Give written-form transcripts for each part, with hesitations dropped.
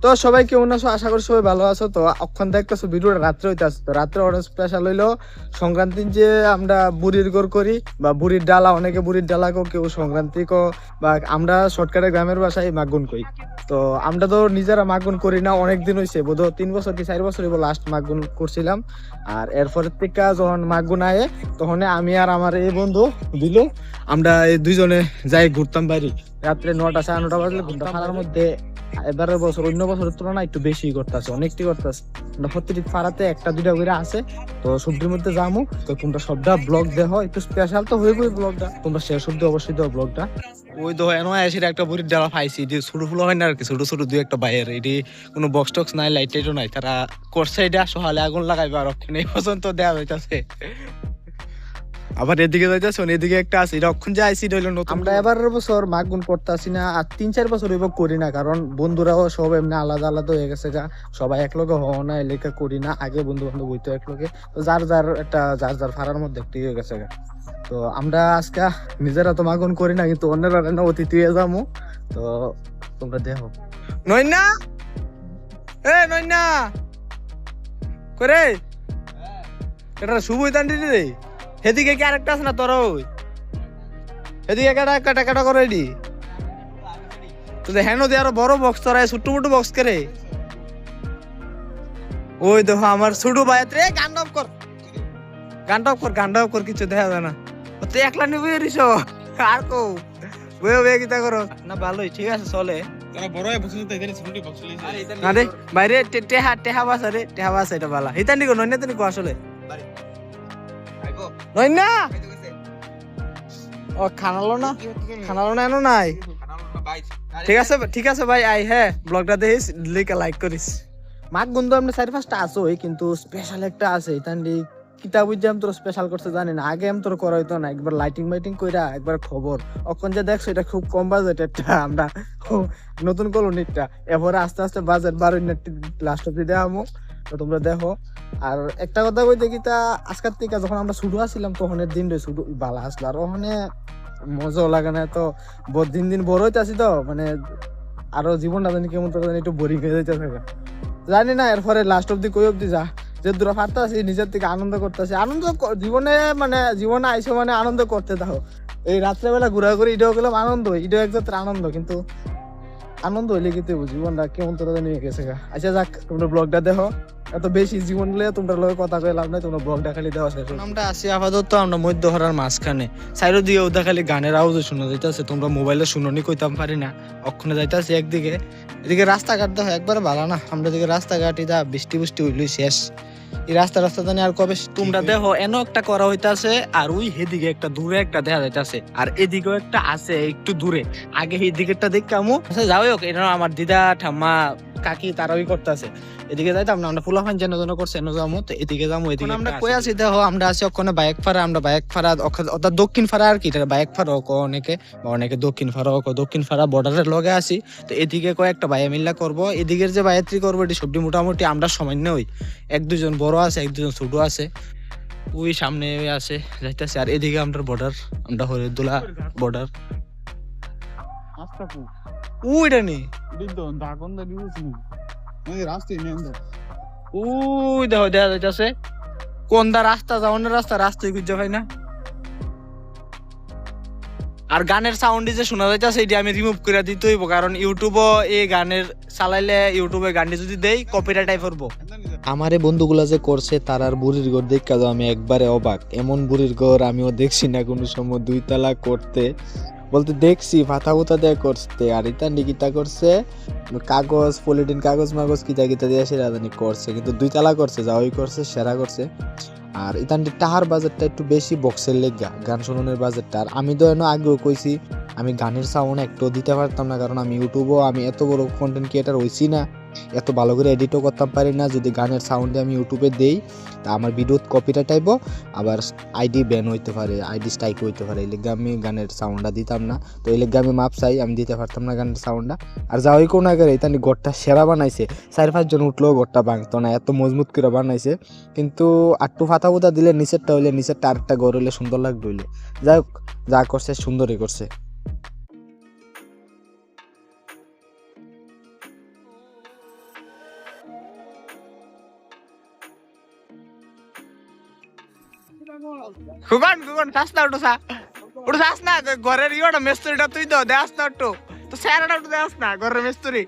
তো সবাই কেমন আছো? আশা করি সবাই ভালো আছো। তো অক্ষণ দেখতেছো ভিডিওটা রাত্রে হইতে আসতো, রাত্রে অনেক স্পেশাল হইলো সংক্রান্তির যে আমরা বুড়ির গোর করি বা বুড়ির ডালা, অনেকে বুড়ির ডালা কো, কেউ সংক্রান্তি কো, বা আমরা শর্টকাটে গ্রামের ভাষায় মাগুন কই। তো আমরা তো নিজেরা মাগুন করি না, অনেকদিন হয়েছে, বোধহয় 3 বছর কি 4 বছর হইব লাস্ট মাগুন করছিলাম। আর এরপরের থেকে যখন মাগুন আয়ে তখন আমি আর আমার এই বন্ধু দিল আমরা এই দুইজনে যাই ঘুরতাম বাড়ি। রাত্রে 9টা 9:30 বাজলে ঘুরতাম ফাড়ার মধ্যে। এবারের বছর অন্য বছরের তুলনায় একটু বেশি করতেছে, অনেকটি করতেছে। প্রতিটি ফাড়াতে একটা দুইটা করে আছে। তো সবজির মধ্যে যামু, তো তোমরা সবটা ব্লগ দেখো, একটু স্পেশাল তো হইবই ব্লগটা, তোমরা শেষ অব্দি অবশ্যই দাও ব্লগটা। ওই তো এনো এসে একটা বুড়ির ডালা পাইছি, যে ছোট ফুল হয় না আর কি, ছোট ছোট দুই একটা বাইরের, এটি কোনো বক্স টক্স নাই, লাইট টাইটও নাই, তারা করছে এটা সকালে আগুন লাগাইবে আর ওখানে এই পর্যন্ত দেওয়া হইতাছে। আবার এদিকে যাইতেছে, এদিকে একটা আছে, এটা অক্ষণ যে আইসি হইলো নতুন। আমরা এবারের বছর মাগুন করতেছি না, আর 3-4 বছর হইব করি না, কারণ বন্ধুরাও সব এমনি আলাদা আলাদা হয়ে গেছে গা, সবাই একলগে হওয়া না, এলাকা করি না। আগে বন্ধু বান্ধব হইতো একলগে, তো যার যার ফাড়ার মধ্যে একটি হয়ে গেছে গা। তো আমরা আজকে নিজেরা তো মাগুন করি না, কিন্তু অন্যরা অতিথি হয়ে যাবো। তো তোমরা দেখো। নইনা নইনা করে এটা শুভ হইতান্ডি রে, সেদিকে কি আরেকটা আছে না তোর? এদিকে কাটা কাটা করে দি তো হেন দিয়ে আরো বড় বক্স তোরা ছোট্ট মোটো বক্স করে। ওই দেখো আমার ছোট ভাই রে, গানটা অফ কর কিছু দেখা যায় না। তুই একলা নিবি রিস আর কো বয়ে কিতা করো না? ভালোই, ঠিক আছে চলে। না রে বাইরে টেহা বাস, রে টেহা বাস, এটা বালা হিতান্ডি কো নইনা তুমি কো আসলে নইনা। ও খানালো না এনো নাই। ঠিক আছে ভাই, আই হ্যাঁ ব্লগটা দেখিস, লাইক করিস। মাক বন্ধু আমরা 4-5টা আসোই, কিন্তু স্পেশাল একটা আছে ইতান্ডি। কিতাব যে আমি তোর স্পেশাল করছে জানি না, আগে আমি তোর করা হইতো না, একবার লাইটিং কইরা একবার খবর অখন যে দেখছো, এটা খুব কম বাজেটেরটা, আমরা নতুন কলোনিটা। এরপরে আস্তে আস্তে বাজেট বাড়ি লাস্ট অব্দি দেখামো, তো তোমরা দেখো। আর একটা কথা কইতে কি, তা আজকের থেকে যখন আমরা শুরু আসছিলাম তখনের দিন রে শুধু বালা আসলো, আর ওখানে মজাও লাগে না। তো দিন দিন বড় হইতে আসি, তো মানে আরো জীবনটা জানি কেমন তো জানি একটু বোরিং হয়ে যাইতে থাকে, জানি না। এরপরে লাস্ট অব্দি কই অব্দি যা যে দূরে ফাটতে আসি, নিজের থেকে আনন্দ করতেছি। আনন্দ জীবনে মানে জীবনে আইসো মানে আনন্দ করতে থাকো। এই রাত্রেবেলা ঘোরাঘুরি এটাও গেলাম আনন্দ, এটাও এক জাতের আনন্দ, কিন্তু আনন্দ হইলে কিন্তু জীবনটা কেমন তোরা নিয়ে গেছে গা। আচ্ছা যাক, তোমরা ব্লগটা দেখো, এত বেশি জীবন নিয়ে তোমরা লোক কথা কয়ে লাভ নাই, তোমরা ব্লগটা খালি দেওয়া শেষ। আমরা আছি আপাতত আমরা মধ্য হরার মাঝখানে, সাইড দিয়ে ওদা খালি গানের আওয়াজ শোনা যাইতেছে, তোমরা মোবাইলে শুনোনি কইতাম পারি না। অক্ষণে যাইতেছি একদিকে, এদিকে রাস্তাঘাট দেখো একবার ভালো না, আমরা দিকে রাস্তাঘাট ইদা বৃষ্টি হইলই শেষ। এই রাস্তা জানি আর কবে। তোমরা দেখো এনো একটা করা হইতাছে, আর ওই হেদিকে একটা দূরে একটা দেখা যাইতাছে, আর এদিকেও একটা আছে একটু দূরে। আগে এই দিকেরটা দেখামু। আচ্ছা যাই হোক, এটা আমার দিদা ঠাম্মা কাকি তারাই করতেছে। এদিকে যাইতাম না, আমরা ফুলাফান যেন করছে এনে যাবো, তো এদিকে যাবো। এদিকে আমরা কই আছি দেখো, আমরা আছি ওখানে বাইক ফাড়া, আমরা বাইক ফাড়া অর্থাৎ দক্ষিণ ফাড়া আর কি, বাইক ফাড়া অনেকে বা অনেকে দক্ষিণ ফাড়া দক্ষিণ ফাড়া বর্ডারের লগে আছি। তো এদিকে কয়েকটা ভাইয়া মিল্লা করবো, এদিকের যে বায়াত্রী করবো এটি সবটি মোটামুটি আমরা সামান্য হই, 1-2 জন বড় আছে, 1-2 জন ছোট আছে, ওই সামনে আছে যাইতেছে। আর এদিকে আমরা বর্ডার, আমরা হরিদুলা বর্ডার। ওইটা নেই ওই দেখো দেখা যাইতেছে কোন দা রাস্তা যাওয়ার রাস্তায় খুঁজে পাই না। আর গানের সাউন্ড যে শোনা যাইতেছে এটি আমি রিমুভ করে দিতে হইব, কারণ ইউটিউবও এই গানের চালাইলে ইউটিউবে গানটি যদি দেই কপিরাইট আই পড়বো। আমার এই বন্ধুগুলা যে করছে তারার বুড়ির ঘর দেখা তো আমি একবারে অবাক। এমন বুড়ির ঘর আমিও দেখছি না কোনো সময়, 2 তলা করতে বলতে দেখছি ফাতা ফুতা দেয়া করতে। আর ইতা নিকিতা করছে কাগজ পলিটিন কাগজ মাগজ কিতা কিতা দিয়ে সেরা জানি করছে, কিন্তু 2 তলা করছে, যা ওই করছে সেরা করছে। আর ইতান্ডি টাহার বাজেটটা একটু বেশি, বক্সের লেগা গান শোনানোর বাজেটটা। আর আমি তো এনে আগেও কইছি আমি গানের সাউন্ড একটু দিতে পারতাম না, কারণ আমি ইউটিউবও আমি এত বড় কন্টেন্ট ক্রিয়েটার হইছি না, এত ভালো করে এডিটও করতে পারি না। যদি গানের সাউন্ডে আমি ইউটিউবে দেই তা আমার ভিডিও কপিরাইট আইব, আবার আইডি ব্যান হইতে পারে, আইডি স্ট্রাইক হইতে পারে, এই লেগে আমি গানের সাউন্ডটা দিতাম না। তো এই লেগে আমি মাপ চাই, আমি দিতে পারতাম না গানের সাউন্ডটা। আর যা ওই কোন আগে তানি ঘরটা সেরা বানাইছে, 4-5 জন উঠলেও ঘরটা ভাঙতো না, এত মজবুত করে বানাইছে। কিন্তু আটটু ফাতা ফুতা দিলে নিচেরটা হইলে, নিচেরটা আরেকটা ঘর হইলে সুন্দর লাগবে হইলে। যাই হোক, যা করছে সুন্দরই করছে। গুগন চাস না ওটা সা ওটা চাস না ঘরের ইয়েটা মিস্ত্রিটা তুই তো দেখাস না একটু তো স্যারটা একটু দেখাস না ঘরের মিস্ত্রি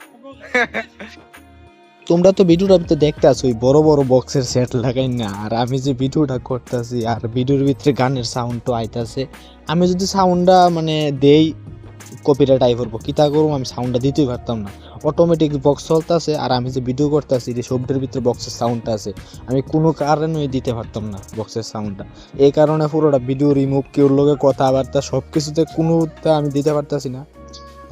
তোমরা তো ভিডিওটা তো দেখতে আসো বড় বড় বক্সের সেট লাগাই না, আর আমি যে ভিডিওটা করতেছি আর ভিডিওর ভিতরে গানের সাউন্ড তো আইতাছে, আমি যদি সাউন্ডটা মানে দেই কপিরাইট আই করবো, কি তা করবো, আমি সাউন্ডটা দিতেই পারতাম না। অটোমেটিক বক্স চলতেছে আর আমি যে ভিডিও করতেছি যে শব্দের ভিতরে বক্সের সাউন্ডটা আছে, আমি কোনো কারণে দিতে পারতাম না বক্সের সাউন্ডটা। এই কারণে পুরোটা ভিডিও রিমুভ, কেউর লগে কথাবার্তা সব কিছুতে কোনোটা আমি দিতে পারতাছি না।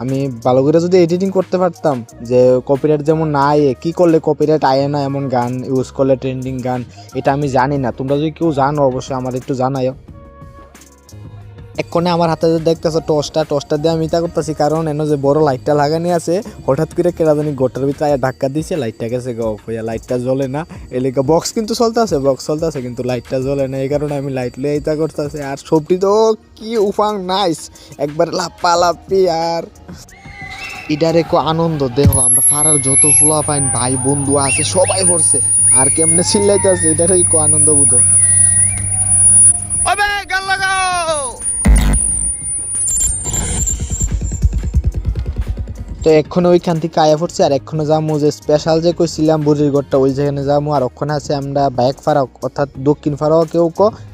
আমি ভালো করে যদি এডিটিং করতে পারতাম, যে কপিরাইট যেমন না আয়ে, কী করলে কপিরাইট আয়ে না এমন গান ইউজ করলে, ট্রেন্ডিং গান, এটা আমি জানি না। তোমরা যদি কেউ জানো অবশ্যই আমার একটু জানাইও। এক্ষণে আমার হাতে যে দেখতেছো টসটা দিয়ে আমি তা করতেছি, কারণ এনে যে বড় লাইটটা লাগানি আছে, হঠাৎ করে কেরা জানি গোটার ভিতরে আয়া ধাক্কা দিছে, লাইটটা গেছে অফ হইয়া, লাইটটা জ্বলে না। এলাকা বক্স কিন্তু চলতেছে, কিন্তু লাইটটা জ্বলে না, এই কারণে আমি লাইট লিয়ে ইতা করতেছি। আর সবটি তো কি উফাং নাইস, একবার লাপালাপি। আর এটার একটু আনন্দ দেখো, আমরা ফারার যত ফুলা পাইন ভাই বন্ধু আছে সবাই পড়ছে, আর কেমনে চিল্লাইতে আছে, এটার একটু আনন্দ বুঝো। ওবে গান লাগাও। তো এক্ষণে ওইখান থেকে আয়া পড়ছে, আর এক্ষণে যাবো যে স্পেশাল যে কইছিলাম বুড়ির ঘরটা, ওই যেখানে যাবো। আর ওখানে আছে আমরা বাইক ফাড়া, অর্থাৎ দক্ষিণ ফাড়াও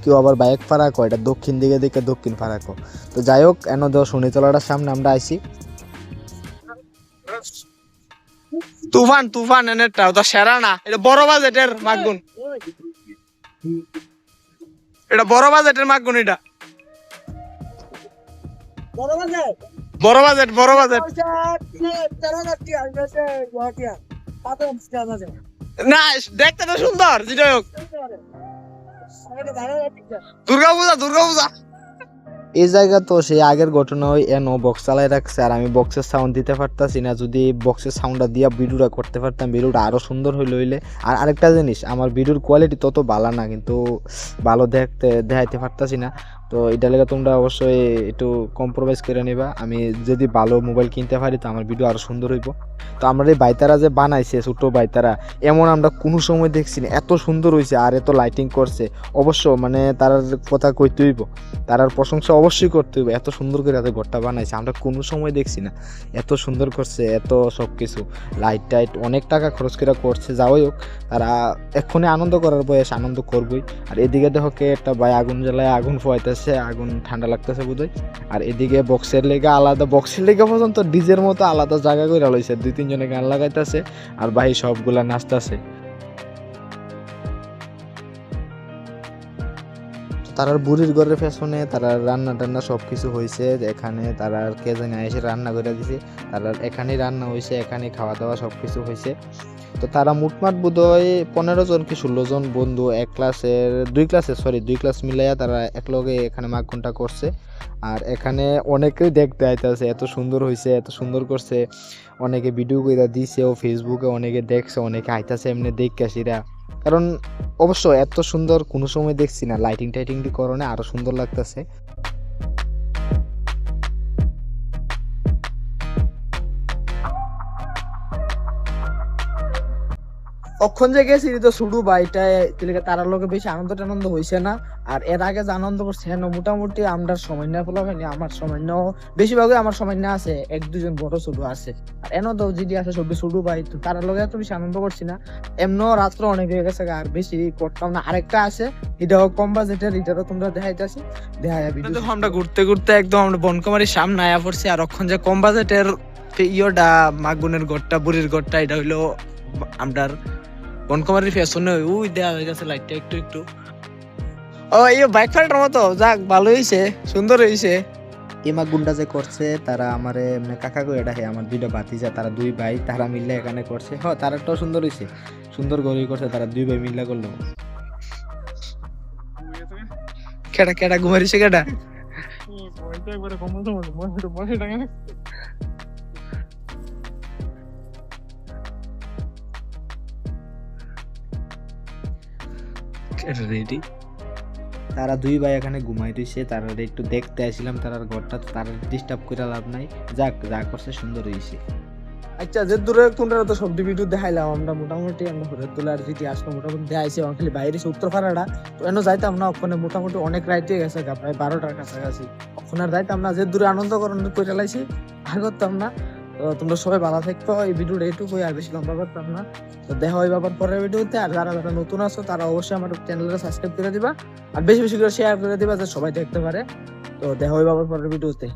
কেউ আবার বাইক ফাড়া কয়, এটা দক্ষিণ দিকে দক্ষিণ ফাড়া কো। তো যাই হোক, এন দেওয়া শনিতলাটার সামনে আমরা আইছি। তুফান এনেরটা ওটা সেরা না, এটা বড় বাজেটের মাগুন, এটা বড় বাজেটের মাগুন, এটা বড় বাজেট না, দেখতে তো সুন্দর। যেটা হোক দুর্গা পূজা এই জায়গা তো সেই আগের ঘটনা, ওই এনো বক্স চালাই রাখছে, আর আমি বক্সের সাউন্ড দিতে পারতাছি না। যদি বক্সের সাউন্ডটা দিয়া ভিডিওটা করতে পারতাম, ভিডিওটা আরো সুন্দর হইলে। আর আরেকটা জিনিস, আমার ভিডিওর কোয়ালিটি তত ভালো না, কিন্তু ভালো দেখাইতে পারতাছি না। তো এটা লেগে তোমরা অবশ্যই একটু কম্প্রোমাইজ করে নিবা। আমি যদি ভালো মোবাইল কিনতে পারি তো আমার ভিডিও আরো সুন্দর হইব। তো আমরা এই বাইতারা যে বানাইছে ছোট বাইতারা, এমন আমরা কোনো সময় দেখছি না, এত সুন্দর হয়েছে আর এত লাইটিং করছে। অবশ্য মানে তার কথা কইতে হইব, তার প্রশংসা অবশ্যই করতে হইব, এত সুন্দর করে এত ঘরটা বানাইছে, আমরা কোনো সময় দেখছি না, এত সুন্দর করছে, এত সব কিছু লাইট টাইট অনেক টাকা খরচ করে করছে। যাওয়াই হোক, তারা এক্ষুনি আনন্দ করার বয়স, আনন্দ করবই। আর এদিকে দেখো কে একটা ভাই আগুন জ্বালায়, আগুন ফোয়াইতেছে, আগুন ঠান্ডা লাগতেছে বোধহয়। আর এদিকে বক্সের লেগে পর্যন্ত ডিজের মতো আলাদা জায়গা করে লইছে, 2-3 জনে গান লাগাইতেছে আর ভাই সবগুলা নাচতেছে। তারার বুড়ির ঘরের পেছনে তারা রান্না টান্না সব কিছু হয়েছে, এখানে তারা কে জানি এসে রান্না করে দিছে, তারা এখানেই রান্না হয়েছে, এখানে খাওয়া দাওয়া সব কিছু হয়েছে। তো তারা মোটমাট বোধহয় 15 জন কি 16 জন বন্ধু, দুই ক্লাস মিলাইয়া তারা একলগে এখানে মাগনটা করছে। আর এখানে অনেকেই দেখতে আইতাছে, এত সুন্দর হয়েছে, এত সুন্দর করছে, অনেকে ভিডিও করে দিছে ও ফেসবুকে, অনেকে দেখছে, অনেকে আইতাছে এমনি দেখকাশিরা। কারণ অবশ্য এত সুন্দর কোনো সময় দেখছি না, লাইটিং টাইটিং করণে আরো সুন্দর লাগতেছে। অক্ষণ যে গেছি তো শুরু বাইটায় তারার লোকে বেশি আনন্দ হয়েছে না। আর এর আগে যে আনন্দ করছে মোটামুটি আমরা সময় না ফলো হয়নি, আমার সময় নাও বেশিরভাগই আমার সময় না আছে, 1-2 জন বড় ছোট আছে। আর এনো তো যদি আছে সবই ছোট ভাই, তো তারার লোকে এত বেশি আনন্দ করছি না, এমনও রাত্র অনেক হয়ে গেছে আর বেশি করতাম না। আরেকটা আছে, এটাও কম বাজেটের, এটারও তোমরা দেখাইতেছি, আমরা ঘুরতে ঘুরতে একদম আমরা বনকুমারীর সামনে আয়া পড়ছি। আর অক্ষণ যে কম বাজেটের ইয়োটা মাগুনের গড়টা, বুড়ির গড়টা, এটা হইলো আমরার বনকুমারীর পেছনে, ওই দেয়া হয়ে গেছে লাইটটা একটু। ও এই বাইক ফাইটার মতো, যাক ভালো হয়েছে, সুন্দর হয়েছে। এমা গুন্ডা যে করছে তারা আমারে কাকা কই এটা, আমার 2টা ভাতিজা, তারা 2 ভাই, তারা মিলে এখানে করছে। তারাটাও সুন্দর হয়েছে, সুন্দর গড়ি করছে, তারা 2 ভাই মিলে করলো। কেডা ঘুমারিছে কেডা? তারা 2 ভাই এখানে ঘুমাই রয়েছে, তারা একটু দেখতে আসছিলাম তারার ঘরটা, তারা ডিস্টার্ব করে লাভ নাই। যাক, যা করছে সুন্দর হয়েছে। আচ্ছা যে দূরে তোমরা তো সব ভিডিও দেখাইলাম আমরা মোটামুটি আমরা ঘুরে তোলার যেটি আসলো মোটামুটি দেখাইছি আমার খালি বাইরে উত্তরপাড়াটা তো এনে যাইতাম না ওখানে মোটামুটি অনেক রাইতে গেছে প্রায় 12টার কাছাকাছি ওখানে আর যাইতাম না যে দূরে আনন্দ করে লাইছি আর করতাম না। তো তোমরা সবাই ভালো থাকতো এই ভিডিওটা এইটুকুই আর বেশি লম্বা করতাম না। তো দেখা হয় আবার পরের ভিডিওতে আর যারা যারা নতুন আছো তারা অবশ্যই আমার চ্যানেলটা সাবস্ক্রাইব করে দিবা আর বেশি বেশি করে শেয়ার করে দিবা যাতে সবাই দেখতে পারে। তো দেখা হয় আবার পরের ভিডিওতে।